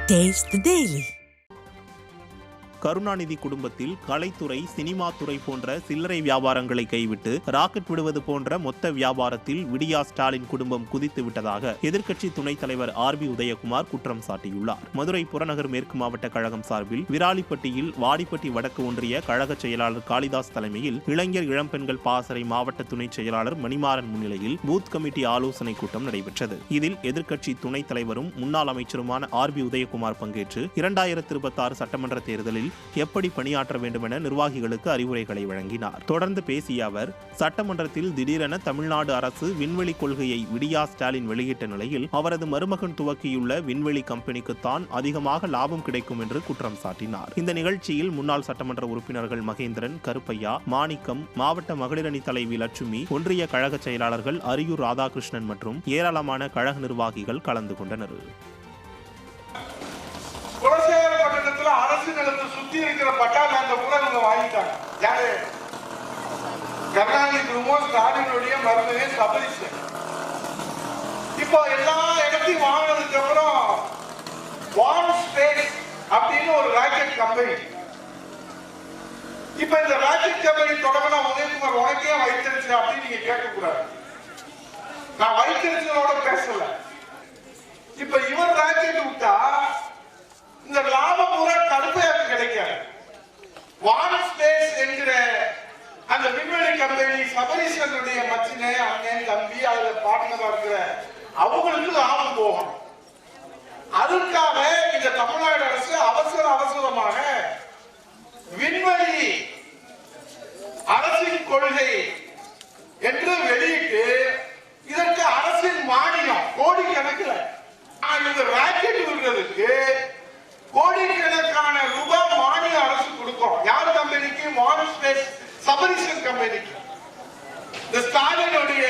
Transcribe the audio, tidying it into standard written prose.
Taste the Daily. Karunanidhi குடும்பத்தில் கலைத்துறை, cinema துறை போன்ற சில்லறை வியாபாரங்களை கைவிட்டு ராக்கெட் விடுவது போன்ற மொத்த வியாபாரத்தில் விடியா ஸ்டாலின் குடும்பம் குதித்து விட்டதாக எதிர்க்கட்சி துணைத் தலைவர் RB உதயகுமார் குற்றம் சாட்டியுள்ளார். மதுரை புறநகர் மேற்கு மாவட்ட கழகம் சார்பில் விராலிப்பட்டியில் வாடிப்பட்டி வடக்கு ஒன்றிய கழக செயலாளர் காளிதாஸ் தலைமையில் இளைஞர் இளம்பெண்கள் பாசறை மாவட்ட துணை செயலாளர் மணிமாறன் முன்னிலையில் பூத் கமிட்டி ஆலோசனை கூட்டம் நடைபெற்றது. இதில் எதிர்க்கட்சி துணைத் தலைவரும் முன்னாள் அமைச்சருமான RB உதயகுமார் பங்கேற்று 2026 சட்டமன்ற தேர்தலில் எப்படி பணியாற்ற வேண்டும் என நிர்வாகிகளுக்கு அறிவுரைகளை வழங்கினார். தொடர்ந்து பேசிய அவர், சட்டமன்றத்தில் திடீரென தமிழ்நாடு அரசு விண்வெளி கொள்கையை விடியா ஸ்டாலின் வெளியிட்ட நிலையில் அவரது மருமகன் துவக்கியுள்ள விண்வெளி கம்பெனிக்குத்தான் அதிகமாக லாபம் கிடைக்கும் என்று குற்றம் சாட்டினார். இந்த நிகழ்ச்சியில் முன்னாள் சட்டமன்ற உறுப்பினர்கள் மகேந்திரன், கருப்பையா, மாணிக்கம், மாவட்ட மகளிரணி தலைவி லட்சுமி, ஒன்றிய கழக செயலாளர்கள் அரியூர் ராதாகிருஷ்ணன் மற்றும் ஏராளமான கழக நிர்வாகிகள் கலந்து கொண்டனர். அரசு நிலத்தை சுத்தி இருக்கிற பட்டா லேண்ட கூட இவங்க வாங்கிட்டாங்க. யாரு? கருணாநிதி குடும்பம், ஸ்டாலினுடைய மருமகன் சபரீஷன். இப்போ எல்லா இடத்தையும் வாங்கினதுக்கு அப்புறம் வான் ஸ்பேஸ் அப்படின்னு ஒரு ராக்கெட் கம்பெனி. இப்ப இந்த ராக்கெட் கம்பெனி தொடங்கினா உதயகுமார் உனக்கே வைத்திருச்சு அப்படின்னு நீங்க கேட்கக்கூடாது. நான் வைத்திருச்சலோட பேசல. இப்ப இவர் ராக்கெட் விட்டா இந்த லாபம் பூரா கருப்பையாக்கு கிடைக்காது. வான் ஸ்பேஸ் என்கிற அந்த விண்வெளி கம்பெனி சபரீஷனுடைய மச்சினை, அண்ணன், தம்பி, அதுல பார்ட்னரா இருக்கிற அவங்களுக்கு லாபம் போகும். அதுக்காக இந்த தமிழ்நாடு அரசு அவசரமாக விண்வெளி அரசின் கொள்கை என்று வெளியிட்டு இதற்கு அரசின் மானியம் கோடிக்கணக்கில் இந்த ராக்கெட் விடுறதுக்கு கோடிக்கணக்கான ரூபாய் மானிய அரசு கொடுக்கும். யார் கம்பெனிக்கு? வான் ஸ்பேஸ் சபரீஷன் கம்பெனிக்கு. இந்த ஸ்டாலினுடைய